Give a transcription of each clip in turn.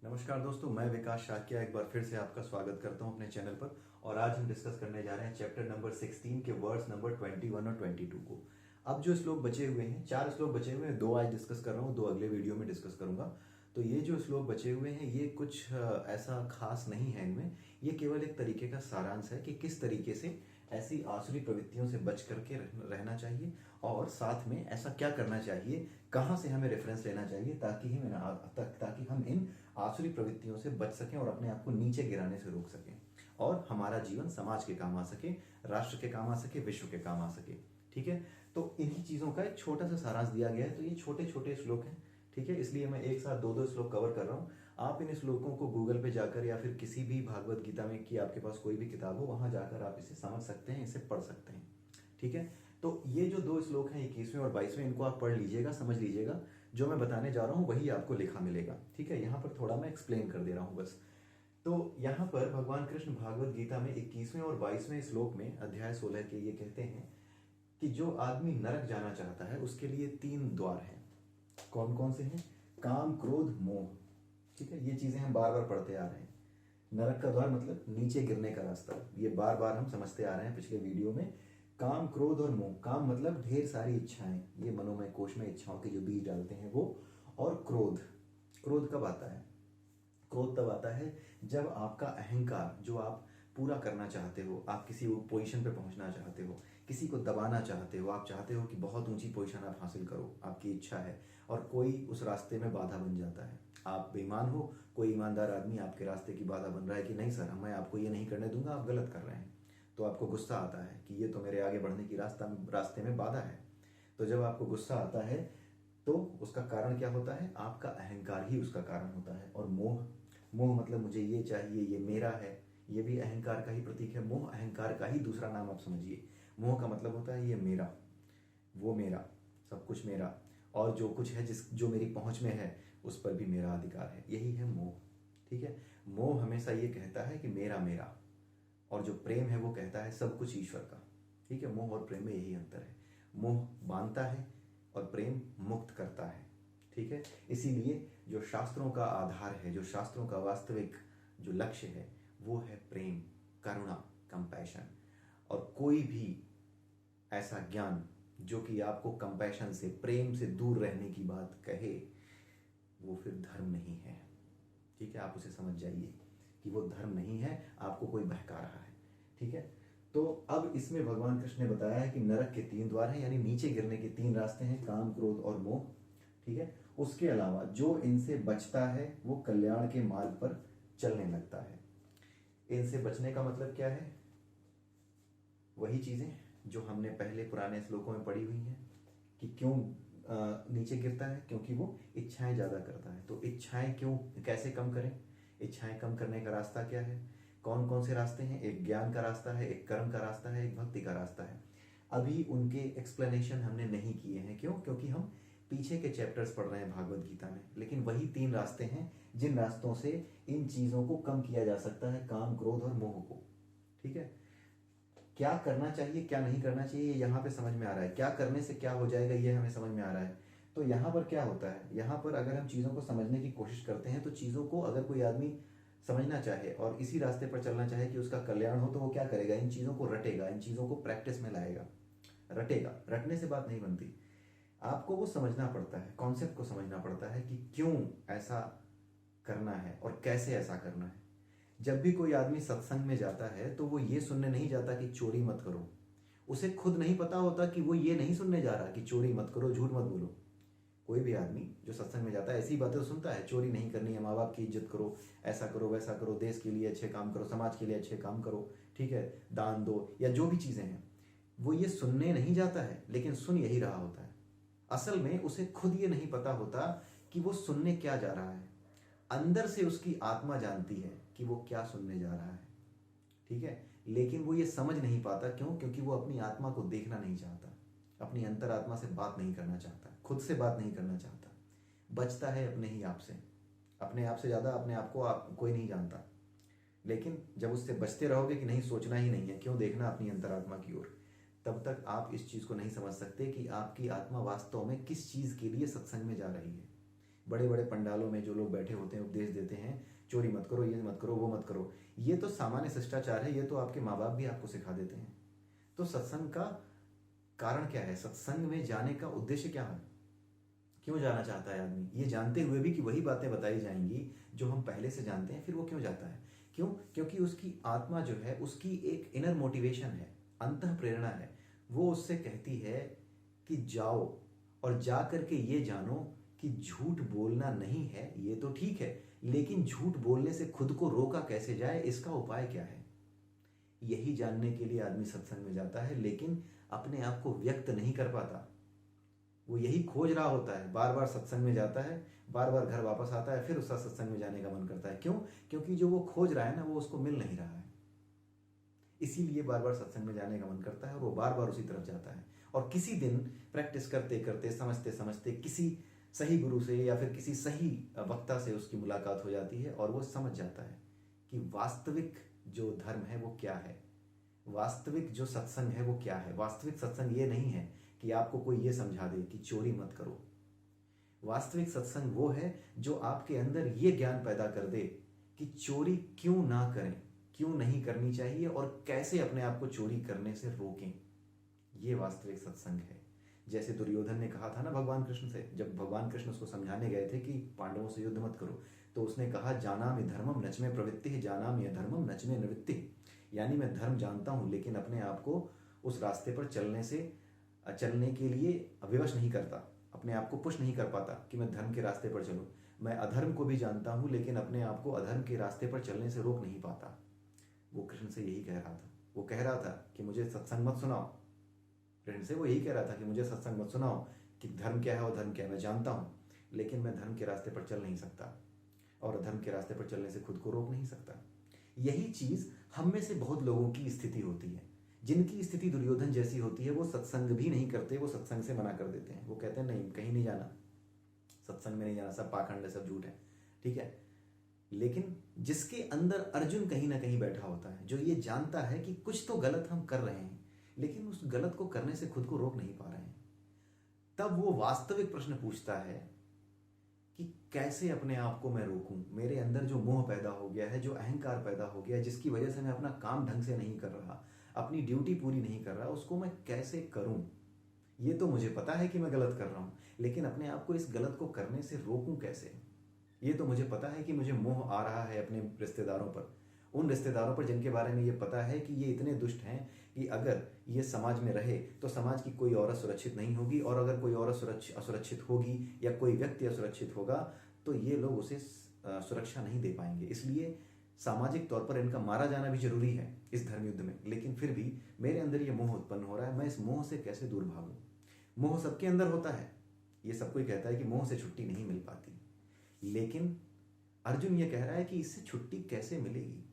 नमस्कार दोस्तों, मैं विकास शाक्या एक बार फिर से आपका स्वागत करता हूं अपने चैनल पर। और आज हम डिस्कस करने जा रहे हैं चैप्टर नंबर 16 के वर्ड्स नंबर 21 और 22 को। अब जो श्लोक बचे हुए हैं, 4 श्लोक बचे हुए हैं, 2 आज डिस्कस कर रहा हूं, 2 अगले वीडियो में डिस्कस करूंगा। तो ये जो श्लोक बचे हुए हैं ये कुछ ऐसा खास नहीं है इनमें। ये केवल एक तरीके का सारांश है कि किस तरीके से ऐसी आसुरी प्रवृत्तियों से बच करके रहना चाहिए और साथ में ऐसा क्या करना चाहिए, कहाँ से हमें रेफरेंस लेना चाहिए ताकि हम इन आसुरी प्रवृत्तियों से बच सकें और अपने आप को नीचे गिराने से रोक सकें और हमारा जीवन समाज के काम आ सके, राष्ट्र के काम आ सके, विश्व के काम आ सके। ठीक है, तो इन्हीं चीजों का एक छोटा सा सारांश दिया गया है। तो ये छोटे छोटे श्लोक हैं, ठीक है, इसलिए मैं एक साथ दो दो श्लोक कवर कर रहा हूँ। आप इन श्लोकों को गूगल पे जाकर या फिर किसी भी भागवत गीता में की आपके पास कोई भी किताब हो वहां जाकर आप इसे समझ सकते हैं, इसे पढ़ सकते हैं। ठीक है, तो ये जो 2 श्लोक हैं 21वें और 22वें, इनको आप पढ़ लीजिएगा, समझ लीजिएगा। जो मैं बताने जा रहा हूँ वही आपको लिखा मिलेगा। ठीक है, यहाँ पर थोड़ा मैं एक्सप्लेन कर दे रहा हूँ बस। तो यहाँ पर भगवान कृष्ण भागवत गीता में 21वें और 22वें श्लोक में अध्याय 16 के ये कहते हैं कि जो आदमी नरक जाना चाहता है उसके लिए 3 द्वार हैं। कौन कौन से हैं? काम, क्रोध, मोह। ठीक है, ये चीजें हम बार बार पढ़ते आ रहे हैं। नरक का द्वार मतलब नीचे गिरने का रास्ता, ये बार बार हम समझते आ रहे हैं पिछले वीडियो में। काम, क्रोध और मोह। काम मतलब ढेर सारी इच्छाएं, ये मनोमय कोश में इच्छाओं के जो बीज डालते हैं वो। और क्रोध, क्रोध कब आता है? क्रोध तब आता है जब आपका अहंकार, जो आप पूरा करना चाहते हो, आप किसी पोजीशन पे पहुंचना चाहते हो, किसी को दबाना चाहते हो, आप चाहते हो कि बहुत ऊंची पोजीशन आप हासिल करो, आपकी इच्छा है, और कोई उस रास्ते में बाधा बन जाता है। आप बेईमान हो, कोई ईमानदार आदमी आपके रास्ते की बाधा बन रहा है कि नहीं सर, मैं आपको ये नहीं करने दूंगा, आप गलत कर रहे हैं। तो आपको गुस्सा आता है कि ये तो मेरे आगे बढ़ने की रास्ते में बाधा है। तो जब आपको गुस्सा आता है तो उसका कारण क्या होता है? आपका अहंकार ही उसका कारण होता है। और मोह, मोह मतलब मुझे ये चाहिए, ये मेरा है, ये भी अहंकार का ही प्रतीक है। मोह अहंकार का ही दूसरा नाम आप समझिए। मोह का मतलब होता है ये मेरा, वो मेरा, सब कुछ मेरा, और जो कुछ है जो मेरी पहुंच में है उस पर भी मेरा अधिकार है, यही है मोह। ठीक है, मोह हमेशा ये कहता है कि मेरा मेरा, और जो प्रेम है वो कहता है सब कुछ ईश्वर का। ठीक है, मोह और प्रेम में यही अंतर है। मोह बांधता है और प्रेम मुक्त करता है। ठीक है, इसीलिए जो शास्त्रों का आधार है, जो शास्त्रों का वास्तविक जो लक्ष्य है वो है प्रेम, करुणा, कंपैशन। और कोई भी ऐसा ज्ञान जो कि आपको कंपैशन से, प्रेम से दूर रहने की बात कहे, वो फिर धर्म नहीं है। ठीक है, आप उसे समझ जाइए कि वो धर्म नहीं है, आपको कोई बहका रहा है। ठीक है, तो अब इसमें भगवान कृष्ण ने बताया है कि नरक के 3 द्वार हैं, यानी नीचे गिरने के 3 रास्ते हैं, काम, क्रोध और मोह। ठीक है, उसके अलावा जो इनसे बचता है वो कल्याण के मार्ग पर चलने लगता है। इनसे बचने का मतलब क्या है? वही चीजें जो हमने पहले पुराने श्लोकों में पढ़ी हुई हैं कि क्यों नीचे गिरता है, क्योंकि वो इच्छाएं ज्यादा करता है। तो इच्छाएं क्यों, कैसे कम करें? इच्छाएं कम करने का रास्ता क्या है? कौन कौन से रास्ते हैं? एक ज्ञान का रास्ता है, एक कर्म का रास्ता है, एक भक्ति का रास्ता है। अभी उनके एक्सप्लेनेशन हमने नहीं किए हैं। क्यों? क्योंकि हम पीछे के चैप्टर्स पढ़ रहे हैं भागवत गीता में। लेकिन वही 3 रास्ते हैं जिन रास्तों से इन चीजों को कम किया जा सकता है, काम, क्रोध और मोह को। ठीक है, क्या करना चाहिए, क्या नहीं करना चाहिए, ये यहाँ पे समझ में आ रहा है। क्या करने से क्या हो जाएगा ये हमें समझ में आ रहा है। तो यहाँ पर क्या होता है, यहाँ पर अगर हम चीज़ों को समझने की कोशिश करते हैं तो चीज़ों को अगर कोई आदमी समझना चाहे और इसी रास्ते पर चलना चाहे कि उसका कल्याण हो, तो वो क्या करेगा? इन चीज़ों को रटेगा, इन चीज़ों को प्रैक्टिस में लाएगा। रटेगा, रटने से बात नहीं बनती। आपको वो समझना पड़ता है, कॉन्सेप्ट को समझना पड़ता है कि क्यों ऐसा करना है और कैसे ऐसा करना है। जब भी कोई आदमी सत्संग में जाता है तो वो ये सुनने नहीं जाता कि चोरी मत करो। उसे खुद नहीं पता होता कि वो ये नहीं सुनने जा रहा कि चोरी मत करो, झूठ मत बोलो। कोई भी आदमी जो सत्संग में जाता है ऐसी बातें तो सुनता है, चोरी नहीं करनी है, माँ बाप की इज्जत करो, ऐसा करो, वैसा करो, देश के लिए अच्छे काम करो, समाज के लिए अच्छे काम करो, ठीक है, दान दो, या जो भी चीजें हैं, वो ये सुनने नहीं जाता है, लेकिन सुन यही रहा होता है। असल में उसे खुद ये नहीं पता होता कि वो सुनने क्या जा रहा है। अंदर से उसकी आत्मा जानती है कि वो क्या सुनने जा रहा है। ठीक है, लेकिन वो ये समझ नहीं पाता। क्यों? क्योंकि वो अपनी आत्मा को देखना नहीं चाहता, अपनी अंतरात्मा से बात नहीं करना चाहता, खुद से बात नहीं करना चाहता। बचता है अपने ही आप से, अपने आप से ज्यादा अपने आप को कोई नहीं जानता। लेकिन जब उससे बचते रहोगे कि नहीं, सोचना ही नहीं है, क्यों देखना अपनी अंतरात्मा की ओर, तब तक आप इस चीज को नहीं समझ सकते कि आपकी आत्मा वास्तव में किस चीज के लिए सत्संग में जा रही है। बड़े बड़े पंडालों में जो लोग बैठे होते हैं उपदेश देते हैं, चोरी मत करो, ये मत करो, वो मत करो, ये तो सामान्य शिष्टाचार है, ये तो आपके माँ बाप भी आपको सिखा देते हैं। तो सत्संग का कारण क्या है? सत्संग में जाने का उद्देश्य क्या है? क्यों जाना चाहता है आदमी? ये जानते हुए भी कि वही बातें बताई जाएंगी जो हम पहले से जानते हैं, फिर वो क्यों जाता है? क्यों? क्योंकि उसकी आत्मा जो है, उसकी एक इनर मोटिवेशन है, अंतः प्रेरणा है। वो उससे कहती है कि जाओ और जा करके ये जानो कि झूठ बोलना नहीं है, ये तो ठीक है, लेकिन झूठ बोलने से खुद को रोका कैसे जाए, इसका उपाय क्या है? यही जानने के लिए आदमी सत्संग में जाता है, लेकिन अपने आप को व्यक्त नहीं कर पाता। वो यही खोज रहा होता है, बार बार सत्संग में जाता है, बार बार घर वापस आता है, फिर उसका सत्संग में जाने का मन करता है। क्यों? क्योंकि जो वो खोज रहा है ना, वो उसको मिल नहीं रहा है, इसीलिए बार बार सत्संग में जाने का मन करता है और वो बार बार उसी तरफ जाता है। और किसी दिन प्रैक्टिस करते करते, समझते समझते किसी सही गुरु से या फिर किसी सही वक्ता से उसकी मुलाकात हो जाती है और वो समझ जाता है कि वास्तविक जो धर्म है वो क्या है, वास्तविक जो सत्संग है वो क्या है। वास्तविक सत्संग ये नहीं है कि आपको कोई ये समझा दे कि चोरी मत करो। वास्तविक सत्संग वो है जो आपके अंदर ये ज्ञान पैदा कर दे कि चोरी क्यों ना करें, क्यों नहीं करनी चाहिए और कैसे अपने आप को चोरी करने से रोकें। ये वास्तविक सत्संग है। जैसे दुर्योधन ने कहा था ना भगवान कृष्ण से, जब भगवान कृष्ण उसको समझाने गए थे कि पांडवों से युद्ध मत करो, तो उसने कहा जानामि धर्मम नच में प्रवृत्ति, जानामि अधर्मम नच में निवृत्ति। यानी मैं धर्म जानता हूं, लेकिन अपने आप को उस रास्ते पर चलने के लिए विवश नहीं करता, अपने आप को पुश नहीं कर पाता कि मैं धर्म के रास्ते पर चलूं। मैं अधर्म को भी जानता हूं, लेकिन अपने आप को अधर्म के रास्ते पर चलने से रोक नहीं पाता। वो कृष्ण से यही कह रहा था। वो कह रहा था कि मुझे सत्संग मत सुनाओ, कृष्ण से वो यही कह रहा था कि मुझे सत्संग मत सुनाओ कि धर्म क्या है और धर्म क्या है, मैं जानता हूं, लेकिन मैं धर्म के रास्ते पर चल नहीं सकता और अधर्म के रास्ते पर चलने से खुद को रोक नहीं सकता। यही चीज हम में से बहुत लोगों की स्थिति होती है। जिनकी स्थिति दुर्योधन जैसी होती है, वो सत्संग भी नहीं करते, वो सत्संग से मना कर देते हैं। वो कहते हैं नहीं, कहीं नहीं जाना, सत्संग में नहीं जाना, सब पाखंड है, सब झूठ है, ठीक है। लेकिन जिसके अंदर अर्जुन कहीं ना कहीं बैठा होता है, जो ये जानता है कि कुछ तो गलत हम कर रहे हैं, लेकिन उस गलत को करने से खुद को रोक नहीं पा रहे हैं, तब वो वास्तविक प्रश्न पूछता है कि कैसे अपने आप को मैं रोकूं। मेरे अंदर जो मोह पैदा हो गया है, जो अहंकार पैदा हो गया है, जिसकी वजह से मैं अपना काम ढंग से नहीं कर रहा, अपनी ड्यूटी पूरी नहीं कर रहा, उसको मैं कैसे करूं। ये तो मुझे पता है कि मैं गलत कर रहा हूं, लेकिन अपने आप को इस गलत को करने से रोकूं कैसे। ये तो मुझे पता है कि मुझे मोह आ रहा है अपने रिश्तेदारों पर, उन रिश्तेदारों पर जिनके बारे में ये पता है कि ये इतने दुष्ट हैं कि अगर ये समाज में रहे तो समाज की कोई औरत सुरक्षित नहीं होगी, और अगर कोई औरत असुरक्षित होगी या कोई व्यक्ति असुरक्षित होगा तो ये लोग उसे सुरक्षा नहीं दे पाएंगे। इसलिए सामाजिक तौर पर इनका मारा जाना भी जरूरी है इस धर्म युद्ध में। लेकिन फिर भी मेरे अंदर ये मोह उत्पन्न हो रहा है, मैं इस मोह से कैसे दूर भागूं। मोह सबके अंदर होता है, ये सब कोई कहता है कि मोह से छुट्टी नहीं मिल पाती, लेकिन अर्जुन ये कह रहा है कि इससे छुट्टी कैसे मिलेगी।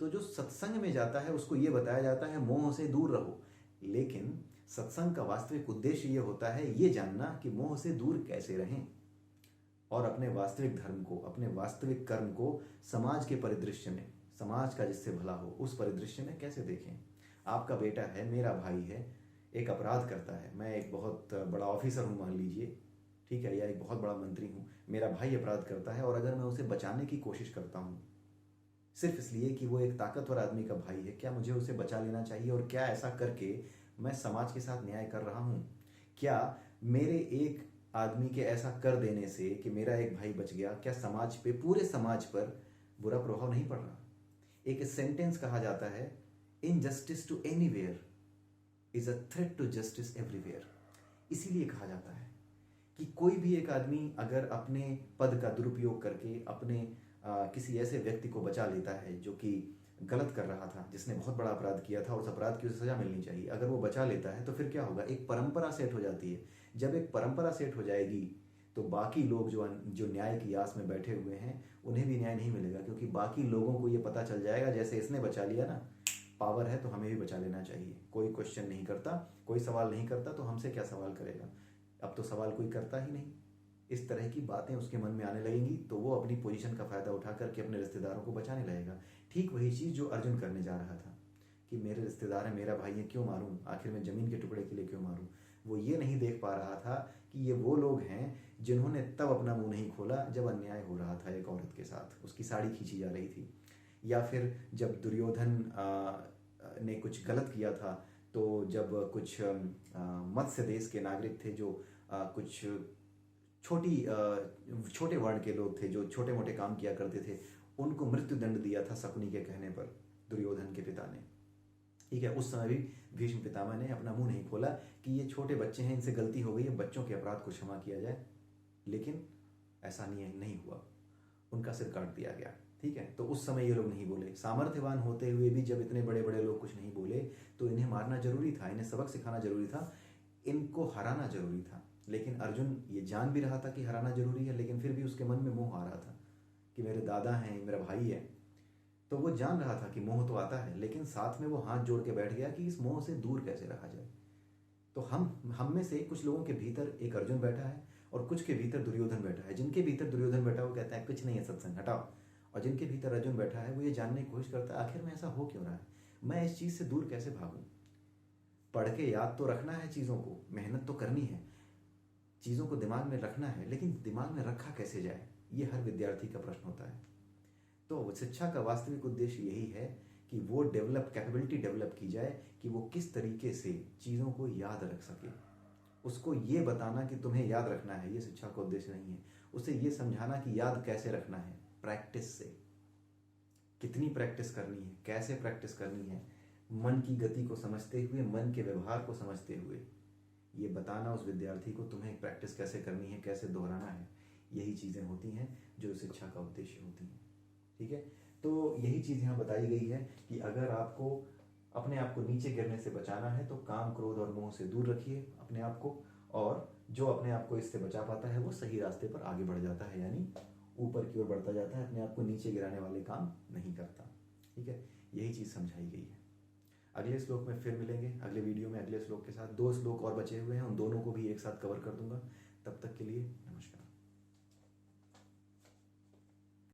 तो जो सत्संग में जाता है उसको ये बताया जाता है मोह से दूर रहो, लेकिन सत्संग का वास्तविक उद्देश्य ये होता है ये जानना कि मोह से दूर कैसे रहें और अपने वास्तविक धर्म को, अपने वास्तविक कर्म को समाज के परिदृश्य में, समाज का जिससे भला हो उस परिदृश्य में कैसे देखें। आपका बेटा है, मेरा भाई है, एक अपराध करता है, मैं एक बहुत बड़ा ऑफिसर हूं मान लीजिए, ठीक है, या एक बहुत बड़ा मंत्री हूं, मेरा भाई अपराध करता है और अगर मैं उसे बचाने की कोशिश करता हूं सिर्फ इसलिए कि वो एक ताकतवर आदमी का भाई है, क्या मुझे उसे बचा लेना चाहिए? और क्या ऐसा करके मैं समाज के साथ न्याय कर रहा हूं? क्या मेरे एक आदमी के ऐसा कर देने से कि मेरा एक भाई बच गया, क्या समाज पे, पूरे समाज पर बुरा प्रभाव नहीं पड़ रहा? एक सेंटेंस कहा जाता है, injustice to anywhere is a threat to justice everywhere. इसीलिए कहा जाता है कि कोई भी एक आदमी अगर अपने पद का दुरुपयोग करके अपने किसी ऐसे व्यक्ति को बचा लेता है जो कि गलत कर रहा था, जिसने बहुत बड़ा अपराध किया था और उस अपराध की उसे सजा मिलनी चाहिए, अगर वो बचा लेता है तो फिर क्या होगा? एक परंपरा सेट हो जाती है। जब एक परंपरा सेट हो जाएगी तो बाकी लोग जो न्याय की आस में बैठे हुए हैं उन्हें भी न्याय नहीं मिलेगा, क्योंकि बाकी लोगों को ये पता चल जाएगा जैसे इसने बचा लिया ना, पावर है तो हमें भी बचा लेना चाहिए। कोई क्वेश्चन नहीं करता, कोई सवाल नहीं करता, तो हमसे क्या सवाल करेगा? अब तो सवाल कोई करता ही नहीं। इस तरह की बातें उसके मन में आने लगेंगी तो वो अपनी पोजीशन का फायदा उठा करके अपने रिश्तेदारों को बचाने लगेगा। ठीक वही चीज़ जो अर्जुन करने जा रहा था कि मेरे रिश्तेदार है, मेरा भाई है, क्यों मारूं, आखिर में जमीन के टुकड़े के लिए क्यों मारूं। वो ये नहीं देख पा रहा था कि ये वो लोग हैं जिन्होंने तब अपना मुंह नहीं खोला जब अन्याय हो रहा था एक औरत के साथ, उसकी साड़ी खींची जा रही थी, या फिर जब दुर्योधन ने कुछ गलत किया था, तो जब कुछ मत्स्य देश के नागरिक थे जो कुछ छोटे वर्ण के लोग थे जो छोटे मोटे काम किया करते थे, उनको मृत्यु दंड दिया था शकुनी के कहने पर दुर्योधन के पिता ने। ठीक है, उस समय भी भीष्म पितामह ने अपना मुंह नहीं खोला कि ये छोटे बच्चे हैं, इनसे गलती हो गई है, बच्चों के अपराध को क्षमा किया जाए, लेकिन ऐसा नहीं हुआ, उनका सिर काट दिया गया। ठीक है, तो उस समय ये लोग नहीं बोले। सामर्थ्यवान होते हुए भी जब इतने बड़े बड़े लोग कुछ नहीं बोले तो इन्हें मारना जरूरी था, इन्हें सबक सिखाना जरूरी था, इनको हराना जरूरी था। लेकिन अर्जुन ये जान भी रहा था कि हराना जरूरी है, लेकिन फिर भी उसके मन में मोह आ रहा था कि मेरे दादा हैं, मेरा भाई है, तो वो जान रहा था कि मोह तो आता है, लेकिन साथ में वो हाथ जोड़ के बैठ गया कि इस मोह से दूर कैसे रहा जाए। तो हम में से कुछ लोगों के भीतर एक अर्जुन बैठा है और कुछ के भीतर दुर्योधन बैठा है। जिनके भीतर दुर्योधन बैठा वो कहता है कुछ नहीं है सत्संग, हटाओ, और जिनके भीतर अर्जुन बैठा है वो ये जानने की कोशिश करता है आखिर में ऐसा हो क्यों रहा है, मैं इस चीज़ से दूर कैसे भागूं। पढ़ के याद तो रखना है चीज़ों को, मेहनत तो करनी है, चीज़ों को दिमाग में रखना है, लेकिन दिमाग में रखा कैसे जाए, ये हर विद्यार्थी का प्रश्न होता है। तो शिक्षा का वास्तविक उद्देश्य यही है कि वो कैपेबिलिटी डेवलप की जाए कि वो किस तरीके से चीज़ों को याद रख सके। उसको ये बताना कि तुम्हें याद रखना है, ये शिक्षा का उद्देश्य नहीं है। उसे ये समझाना कि याद कैसे रखना है, प्रैक्टिस से, कितनी प्रैक्टिस करनी है, कैसे प्रैक्टिस करनी है, मन की गति को समझते हुए, मन के व्यवहार को समझते हुए ये बताना उस विद्यार्थी को तुम्हें प्रैक्टिस कैसे करनी है, कैसे दोहराना है। यही चीज़ें होती हैं जो शिक्षा का उद्देश्य होती हैं। ठीक है, तो यही चीज़ यहाँ बताई गई है कि अगर आपको अपने आप को नीचे गिरने से बचाना है तो काम, क्रोध और मोह से दूर रखिए अपने आप को, और जो अपने आप को इससे बचा पाता है वो सही रास्ते पर आगे बढ़ जाता है, यानी ऊपर की ओर बढ़ता जाता है, अपने आप को नीचे गिराने वाले काम नहीं करता। ठीक है, यही चीज़ समझाई गई है। अगले श्लोक में फिर मिलेंगे, अगले वीडियो में अगले श्लोक के साथ। 2 श्लोक और बचे हुए हैं, उन दोनों को भी एक साथ कवर कर दूंगा। तब तक के लिए